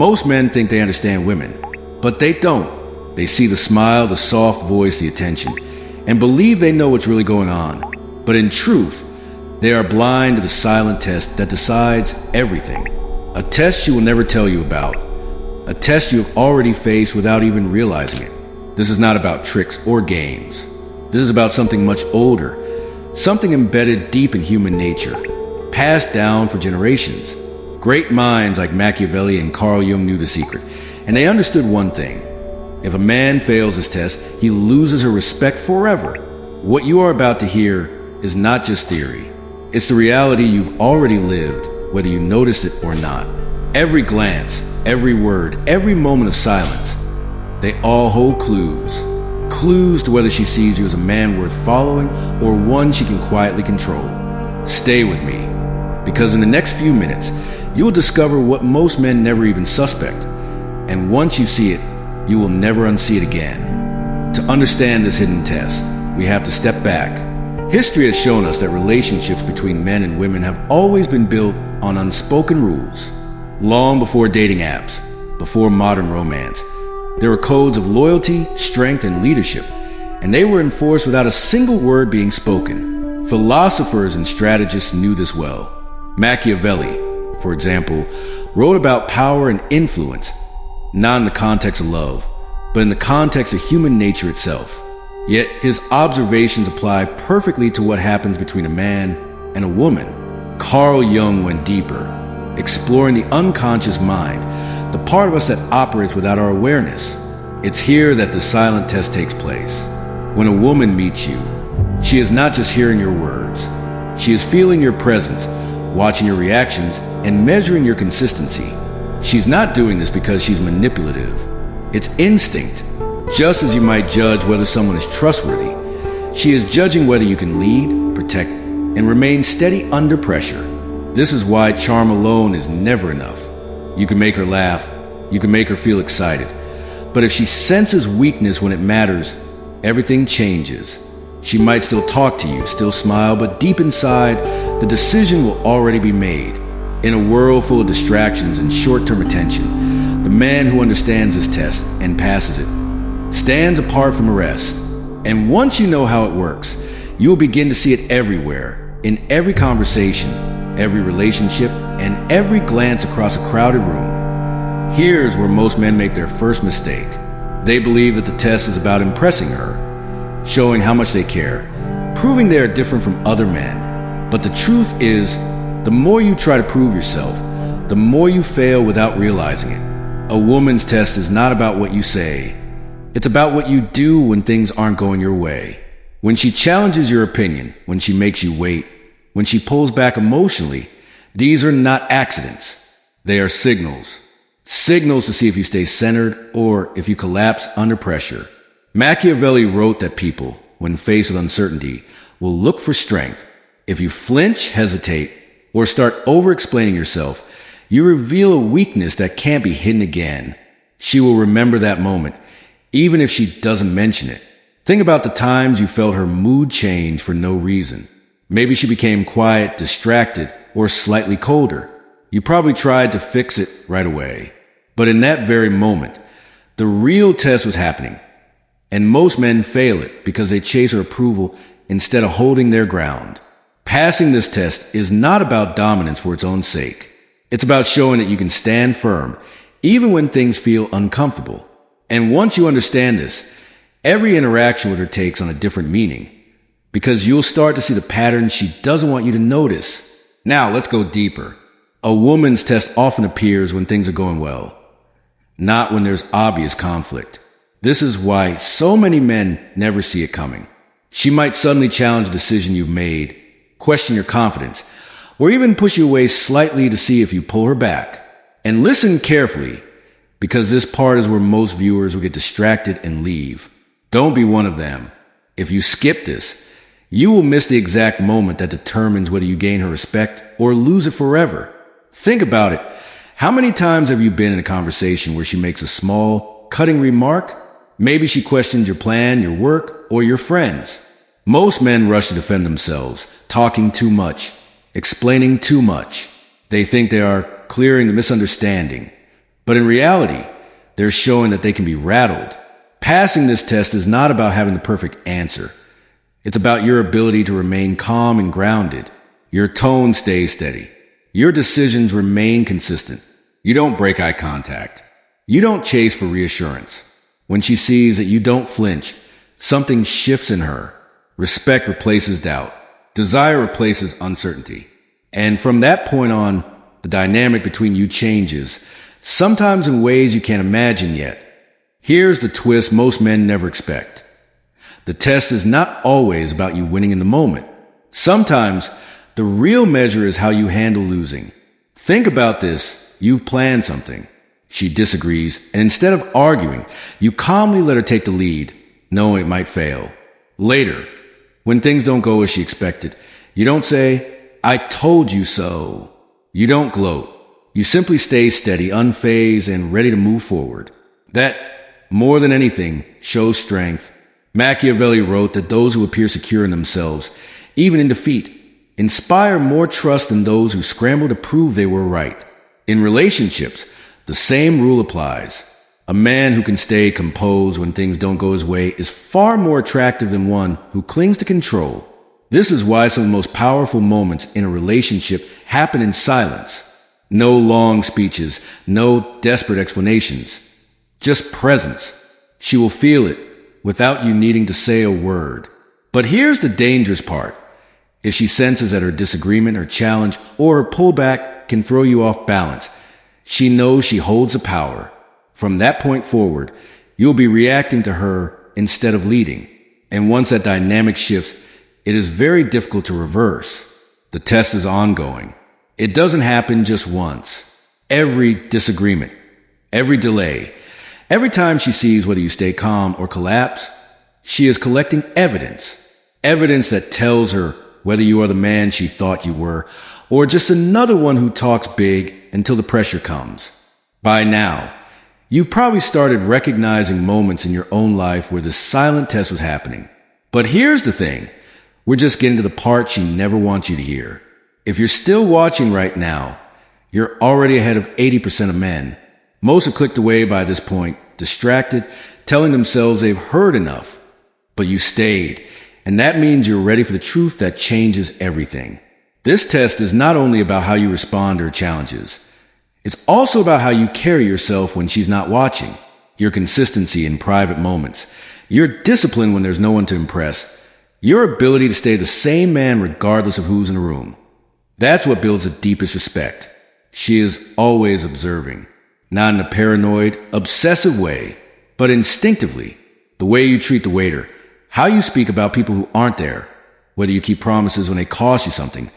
Most men think they understand women, but they don't. They see the smile, the soft voice, the attention, and believe they know what's really going on. But in truth, they are blind to the silent test that decides everything. A test she will never tell you about. A test you have already faced without even realizing it. This is not about tricks or games. This is about something much older, something embedded deep in human nature, passed down for generations. Great minds like Machiavelli and Carl Jung knew the secret, and they understood one thing. If a man fails his test, he loses her respect forever. What you are about to hear is not just theory. It's the reality you've already lived, whether you notice it or not. Every glance, every word, every moment of silence, they all hold clues. Clues to whether she sees you as a man worth following or one she can quietly control. Stay with me, because in the next few minutes, you will discover what most men never even suspect. And once you see it, you will never unsee it again. To understand this hidden test, we have to step back. History has shown us that relationships between men and women have always been built on unspoken rules. Long before dating apps, before modern romance, there were codes of loyalty, strength, and leadership, and they were enforced without a single word being spoken. Philosophers and strategists knew this well. Machiavelli, for example, wrote about power and influence, not in the context of love, but in the context of human nature itself. Yet his observations apply perfectly to what happens between a man and a woman. Carl Jung went deeper, exploring the unconscious mind, the part of us that operates without our awareness. It's here that the silent test takes place. When a woman meets you, she is not just hearing your words. She is feeling your presence, watching your reactions, and measuring your consistency. She's not doing this because she's manipulative. It's instinct. Just as you might judge whether someone is trustworthy, she is judging whether you can lead, protect, and remain steady under pressure. This is why charm alone is never enough. You can make her laugh, you can make her feel excited, but if she senses weakness when it matters, everything changes. She might still talk to you, still smile, but deep inside, the decision will already be made. In a world full of distractions and short-term attention, the man who understands this test and passes it stands apart from the rest. And once you know how it works, you will begin to see it everywhere, in every conversation, every relationship, and every glance across a crowded room. Here's where most men make their first mistake. They believe that the test is about impressing her, showing how much they care, proving they are different from other men. But the truth is, the more you try to prove yourself, the more you fail without realizing it. A woman's test is not about what you say. It's about what you do when things aren't going your way. When she challenges your opinion, when she makes you wait, when she pulls back emotionally, these are not accidents. They are signals. Signals to see if you stay centered or if you collapse under pressure. Machiavelli wrote that people, when faced with uncertainty, will look for strength. If you flinch, hesitate, or start over-explaining yourself, you reveal a weakness that can't be hidden again. She will remember that moment, even if she doesn't mention it. Think about the times you felt her mood change for no reason. Maybe she became quiet, distracted, or slightly colder. You probably tried to fix it right away. But in that very moment, the real test was happening. And most men fail it because they chase her approval instead of holding their ground. Passing this test is not about dominance for its own sake. It's about showing that you can stand firm, even when things feel uncomfortable. And once you understand this, every interaction with her takes on a different meaning, because you'll start to see the patterns she doesn't want you to notice. Now, let's go deeper. A woman's test often appears when things are going well, not when there's obvious conflict. This is why so many men never see it coming. She might suddenly challenge a decision you've made, question your confidence, or even push you away slightly to see if you pull her back. And listen carefully, because this part is where most viewers will get distracted and leave. Don't be one of them. If you skip this, you will miss the exact moment that determines whether you gain her respect or lose it forever. Think about it. How many times have you been in a conversation where she makes a small, cutting remark? Maybe she questions your plan, your work, or your friends. Most men rush to defend themselves, talking too much, explaining too much. They think they are clearing the misunderstanding. But in reality, they're showing that they can be rattled. Passing this test is not about having the perfect answer. It's about your ability to remain calm and grounded. Your tone stays steady. Your decisions remain consistent. You don't break eye contact. You don't chase for reassurance. When she sees that you don't flinch, something shifts in her. Respect replaces doubt. Desire replaces uncertainty. And from that point on, the dynamic between you changes, sometimes in ways you can't imagine yet. Here's the twist most men never expect. The test is not always about you winning in the moment. Sometimes, the real measure is how you handle losing. Think about this. You've planned something. She disagrees, and instead of arguing, you calmly let her take the lead, knowing it might fail. Later, when things don't go as she expected, you don't say, "I told you so." You don't gloat. You simply stay steady, unfazed, and ready to move forward. That, more than anything, shows strength. Machiavelli wrote that those who appear secure in themselves, even in defeat, inspire more trust than those who scramble to prove they were right. In relationships, the same rule applies. A man who can stay composed when things don't go his way is far more attractive than one who clings to control. This is why some of the most powerful moments in a relationship happen in silence. No long speeches, no desperate explanations, just presence. She will feel it without you needing to say a word. But here's the dangerous part. If she senses that her disagreement, her challenge, or her pullback can throw you off balance, she knows she holds the power. From that point forward, you'll be reacting to her instead of leading. And once that dynamic shifts, it is very difficult to reverse. The test is ongoing. It doesn't happen just once. Every disagreement, every delay, every time she sees whether you stay calm or collapse, she is collecting evidence. Evidence that tells her whether you are the man she thought you were, or just another one who talks big until the pressure comes. By now, you've probably started recognizing moments in your own life where the silent test was happening. But here's the thing. We're just getting to the part she never wants you to hear. If you're still watching right now, you're already ahead of 80% of men. Most have clicked away by this point, distracted, telling themselves they've heard enough. But you stayed, and that means you're ready for the truth that changes everything. This test is not only about how you respond to her challenges. It's also about how you carry yourself when she's not watching, your consistency in private moments, your discipline when there's no one to impress, your ability to stay the same man regardless of who's in the room. That's what builds the deepest respect. She is always observing, not in a paranoid, obsessive way, but instinctively. The way you treat the waiter, how you speak about people who aren't there, whether you keep promises when they cost you something.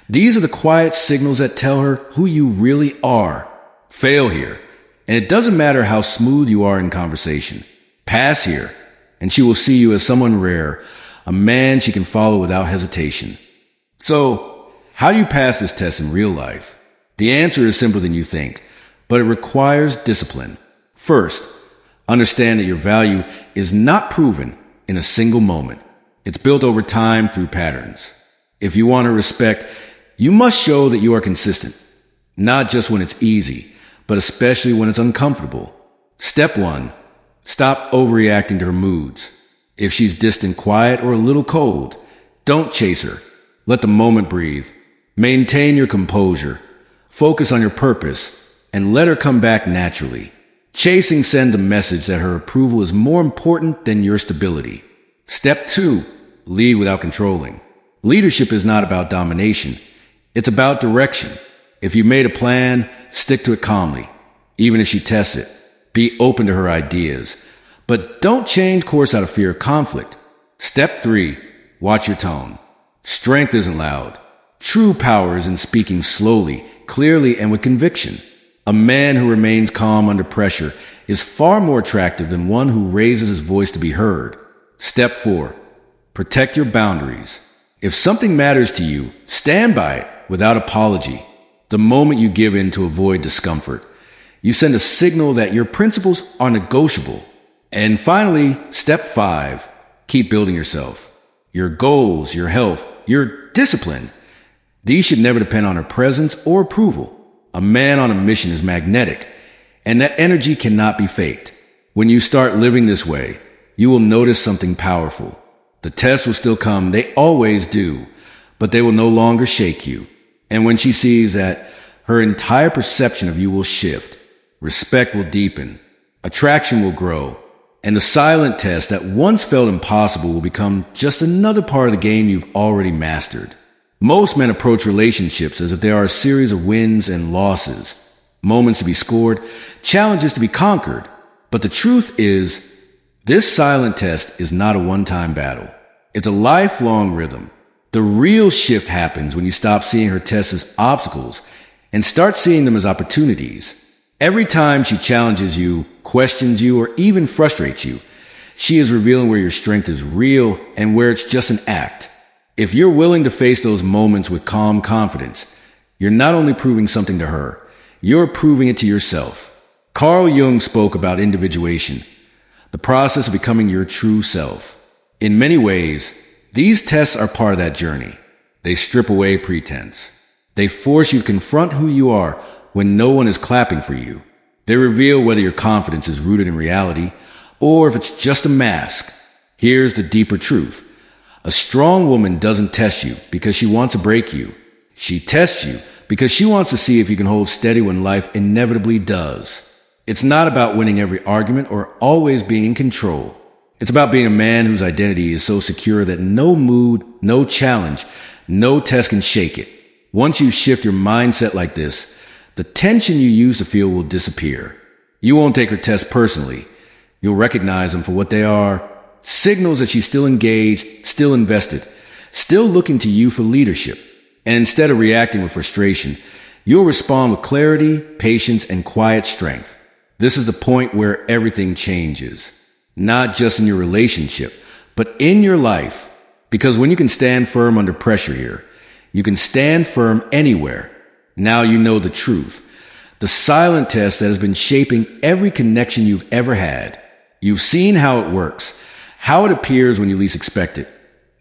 These are the quiet signals that tell her who you really are. Fail here, and it doesn't matter how smooth you are in conversation. Pass here, and she will see you as someone rare, a man she can follow without hesitation. So, how do you pass this test in real life? The answer is simpler than you think, but it requires discipline. First, understand that your value is not proven in a single moment. It's built over time through patterns. If you want her respect, you must show that you are consistent, not just when it's easy, but especially when it's uncomfortable. Step 1, stop overreacting to her moods. If she's distant, quiet, or a little cold, don't chase her. Let the moment breathe. Maintain your composure. Focus on your purpose, and let her come back naturally. Chasing sends a message that her approval is more important than your stability. Step 2, lead without controlling. Leadership is not about domination. It's about direction. If you made a plan, stick to it calmly. Even if she tests it, be open to her ideas. But don't change course out of fear of conflict. Step 3, watch your tone. Strength isn't loud. True power is in speaking slowly, clearly, and with conviction. A man who remains calm under pressure is far more attractive than one who raises his voice to be heard. Step 4, protect your boundaries. If something matters to you, stand by it without apology. The moment you give in to avoid discomfort, you send a signal that your principles are negotiable. And finally, step 5, keep building yourself. Your goals, your health, your discipline. These should never depend on her presence or approval. A man on a mission is magnetic, And that energy cannot be faked. When you start living this way, you will notice something powerful. The tests will still come, they always do, but they will no longer shake you. And when she sees that, her entire perception of you will shift. Respect will deepen. Attraction will grow. And the silent test that once felt impossible will become just another part of the game you've already mastered. Most men approach relationships as if they are a series of wins and losses, moments to be scored, challenges to be conquered. But the truth is, this silent test is not a one-time battle. It's a lifelong rhythm. The real shift happens when you stop seeing her tests as obstacles and start seeing them as opportunities. Every time she challenges you, questions you, or even frustrates you, she is revealing where your strength is real and where it's just an act. If you're willing to face those moments with calm confidence, you're not only proving something to her, you're proving it to yourself. Carl Jung spoke about individuation, the process of becoming your true self. In many ways, these tests are part of that journey. They strip away pretense. They force you to confront who you are when no one is clapping for you. They reveal whether your confidence is rooted in reality or if it's just a mask. Here's the deeper truth. A strong woman doesn't test you because she wants to break you. She tests you because she wants to see if you can hold steady when life inevitably does. It's not about winning every argument or always being in control. It's about being a man whose identity is so secure that no mood, no challenge, no test can shake it. Once you shift your mindset like this, the tension you used to feel will disappear. You won't take her tests personally. You'll recognize them for what they are. Signals that she's still engaged, still invested, still looking to you for leadership. And instead of reacting with frustration, you'll respond with clarity, patience, and quiet strength. This is the point where everything changes. Not just in your relationship, but in your life. Because when you can stand firm under pressure here, you can stand firm anywhere. Now you know the truth. The silent test that has been shaping every connection you've ever had. You've seen how it works, how it appears when you least expect it,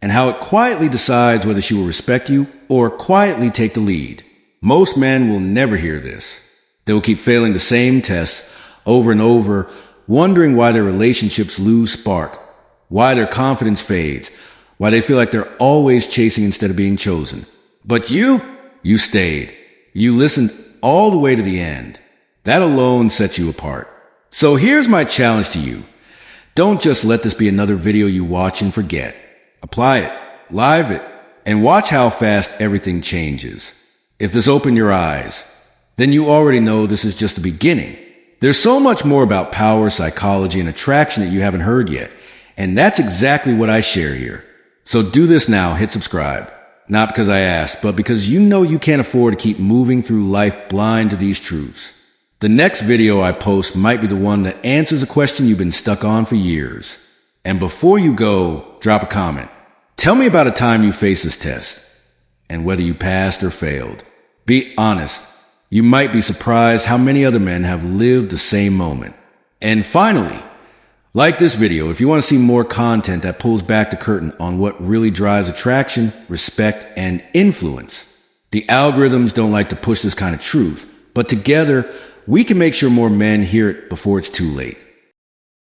and how it quietly decides whether she will respect you or quietly take the lead. Most men will never hear this. They will keep failing the same tests over and over, wondering why their relationships lose spark, why their confidence fades, why they feel like they're always chasing instead of being chosen. But you stayed. You listened all the way to the end. That alone sets you apart. So here's my challenge to you. Don't just let this be another video you watch and forget. Apply it, live it, and watch how fast everything changes. If this opened your eyes, then you already know this is just the beginning. There's so much more about power, psychology, and attraction that you haven't heard yet, and that's exactly what I share here. So do this now, hit subscribe. Not because I asked, but because you know you can't afford to keep moving through life blind to these truths. The next video I post might be the one that answers a question you've been stuck on for years. And before you go, drop a comment. Tell me about a time you faced this test, and whether you passed or failed. Be honest. You might be surprised how many other men have lived the same moment. And finally, like this video if you want to see more content that pulls back the curtain on what really drives attraction, respect, and influence. The algorithms don't like to push this kind of truth, but together we can make sure more men hear it before it's too late.